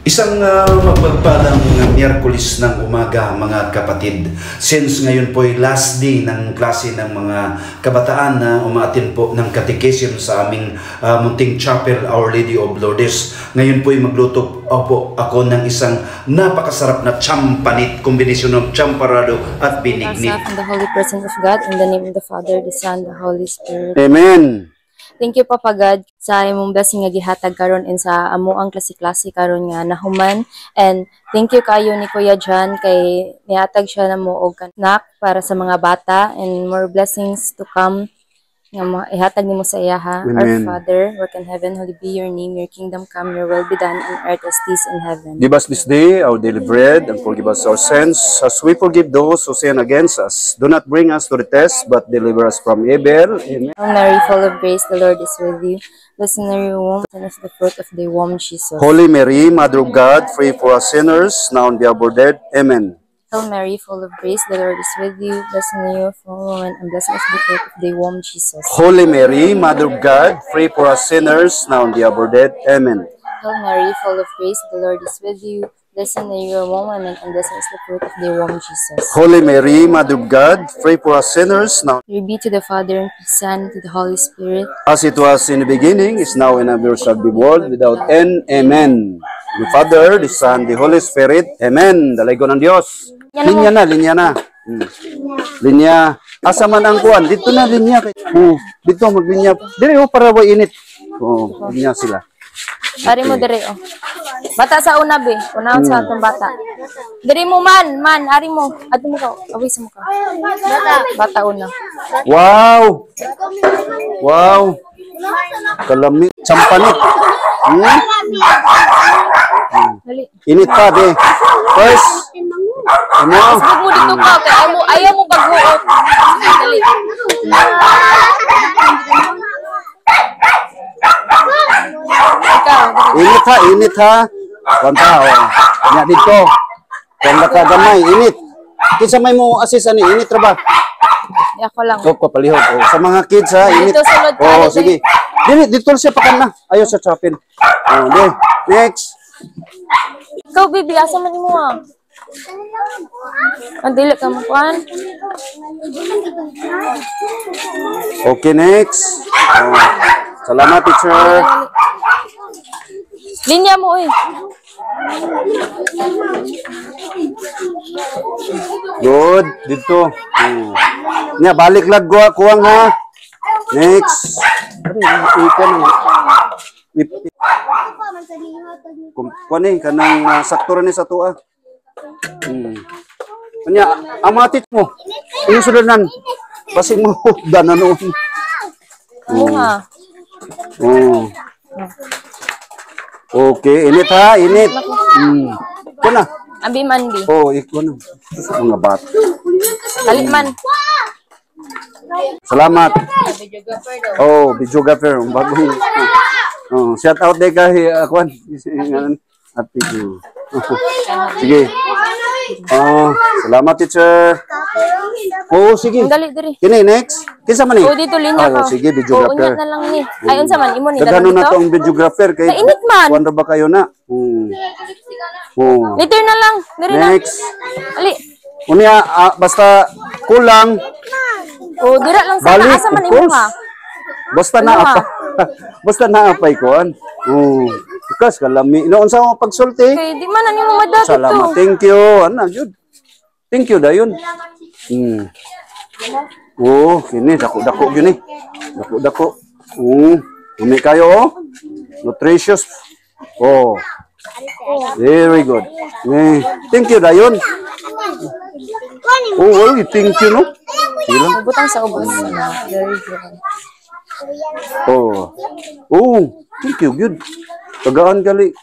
Isang mapagpalang Miyerkules ng umaga mga kapatid. Since ngayon po ay last day ng klase ng mga kabataan na umaatin po ng catechism sa aming munting chapel, Our Lady of Lourdes. Ngayon po ay magluto po ako ng isang napakasarap na champanit, kombinasyon ng champarado at binignit. In the Holy Presence of God, in the name of the Father, the Son, the Holy Spirit. Amen. Thank you Papa God sa imong blessing nga gihatag karon and sa amuang klase-klase karon nga nahuman, and thank you kayo ni Kuya John kay nihatag siya namo og snack para sa mga bata, and more blessings to come nga ihatag nimo sa iya ha. Our Father, who art in heaven, holy be your name, your kingdom come, your will be done on earth as it is in heaven. Give us this day our daily bread, and forgive us our sins, as we forgive those who sin against us. Do not bring us to the test, but deliver us from evil. Amen. Hail Mary, full of grace, the Lord is with you. Blessed are you, womb, and is the fruit of thy womb, Jesus. Holy Mary, Mother of God, pray for us sinners, now and the hour of our death. Amen. Hail Mary, full of grace, the Lord is with you. Blessed are you among women, and blessed is the fruit of thy womb, Jesus. Holy Mary, Mother of God, pray for us sinners, now and the hour of our death. Amen. Hail Mary, full of grace, the Lord is with you. Blessed are you among women, and blessed is the fruit of thy womb, Jesus. Holy Mary, Mother of God, pray for us sinners, now Glory be to the Father, and to the Son, and to the Holy Spirit. as it was in the beginning, is now, and ever shall be, world without end. Amen. The Father, the Son, the Holy Spirit. Amen. Dalago ng Diyos. Linya na, linya na. Linya. Asa man ang kuwan? Dito na linya. Dito maglinya. Dire para wa init. Linya sila. Ari mo dire oh. Bata sa una be. Unahon sa atong bata. Dire mo man, ari mo. Adto mo ka. Away sa mo ka. Bata una. Wow. Wow. Kalami. Champanit. Init pa, be. First. Ano? Sige mo dito ka. Kaya ayaw mo paghuot. Dali. Init ha. Kwanta, Nya dito. Kwanta ka gamay, init. Kinsa may mo assist ani, init ra ba? Ako lang. Ko palihog. Sa mga kids ha, init. Dito sulod ka. Sige. Dito siya pakan na. Ayaw sa chapin. Next. Ikaw, baby, asa man mo ah? Ang dili ka mo kuhan. Okay, next. Salamat, teacher. Linya mo eh. Good. Dito. Nya, balik lag kuwang ha. Next. Kuani kanang sakto ni sa tuwa. Kanya amatit mo. Yung sudanan. Basig mo danan noon. Oo nga. Okay, init ha, init. Kuna. Ambi man bi. Ikaw na. Mga bata. Dali man. Salamat. Videographer. Bagong. Shout out day kay Akwan. Ate ko. Sige. Salamat, teacher. Sige. Dali diri. Kini next. Kinsa man ni? Dito linya ka. Sige, videographer. Unya na lang ni. Ay unsa man imo ni dito? Na to ang videographer kay. Init man. Kuan ba kayo na? Later na lang. Diri na. Next. Ali. Unya basta kulang. Dira lang sa asa man imo ha. Basta na apa. Basta na apay kuan. Because kalami. Noon sa pagsulti. Okay, di man ani mo madagit to. Salamat. Thank you. Ana, jud. Thank you dayon. Kini dako-dako gyud ni. Dako-dako. Umi kayo nutritious. Very good. Thank you dayon. Thank you no. Butang sa ubos na. Very good. Thank you, good. Tagaan gali.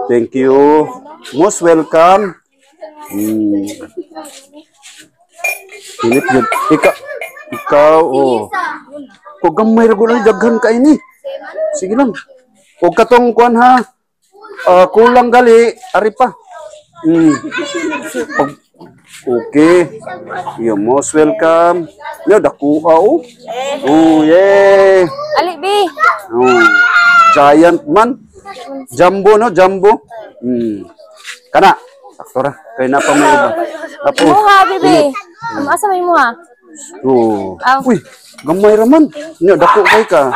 Thank you. Most welcome. Init good. Ikaw, Kung gamay ra gud daghan ka ini. Sige lang. Kung katong kuan ha. Kulang gali, ari pa. Okay. You're most welcome. Yo, dakuha yay. Ali, B. Giant man. Jumbo, no? Jumbo. Kana. Sakto ra. Kaya na pa may iba. Tapos, Imuha, bebe. Asa may imuha? oh. Aw. Uy, gamay raman. Nya, dako kay ka.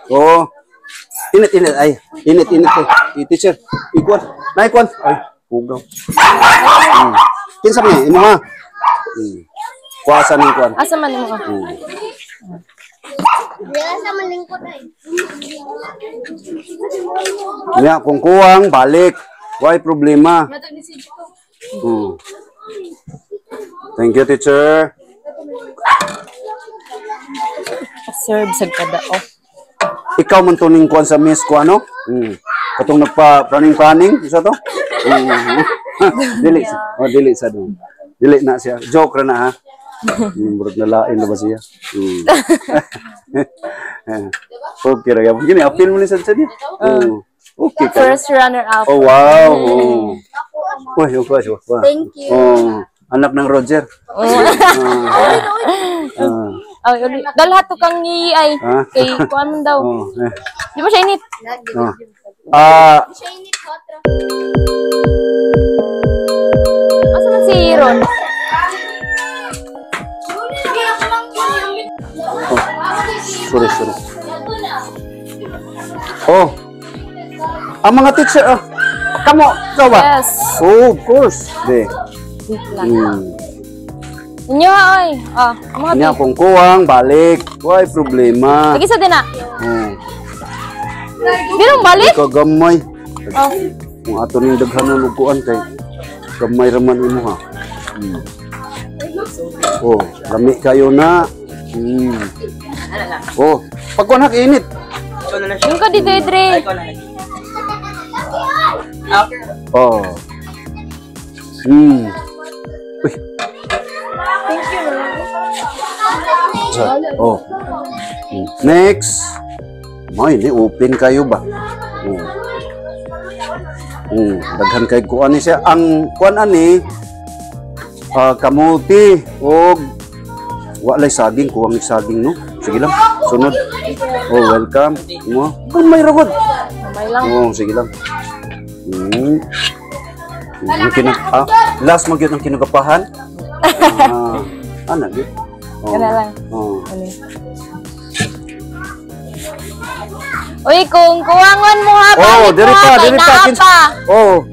Oh. Init. Ay, init. Teacher, ikuan. Naikuan. Ay, pugaw. Kinsa man imuha? Kuasa ning kuan. Asa man imuha? Nya, kung kuwang, balik. Why problema? Thank you, teacher. Serve sa kadao. Ikaw man tuning kuan sa miss ko ano? Katong nagpa-planning, isa to? Dili sa do. Dili na siya. Joke ra na ha. Murag na lain na ba siya? Okay ra gyapon. Gini appeal mo ni sa niya. Okay ka. First runner-up. Oh wow. Uy, Thank you. Anak ng Roger. Dalhat to kang ni ay kay kuan man daw. Di ba siya init? Asa man si Ron? Sorry. Oh. Ang mga teacher, kamo, ikaw ba? Yes. Oh, of course. De. Inyo ay. Mga Kanya kung kuwang, balik. Why problema? Lagi sa din na. Oh. Birong balik? Ikaw gamay. Oh. Kung ato ning daghan ng luguan kay gamay raman imo ha. Oh, lami kayo na. Oh, pagkuanak init. Yung ka dito, Dre. Oh. Uy. Oh. Next. May ni open kayo ba? Daghan kay kuan ni siya ang kuan ani kamuti og walay saging kuwang saging no. Sige lang. Sunod. Oh, welcome. Mo. May ragod. May lang. Oh, sige lang. Last magyud ang kinugapahan. Ana gyud. Kana lang. Oh. Uy, kung kuwangon mo ha, Oh, diri pa kinsa. Oh,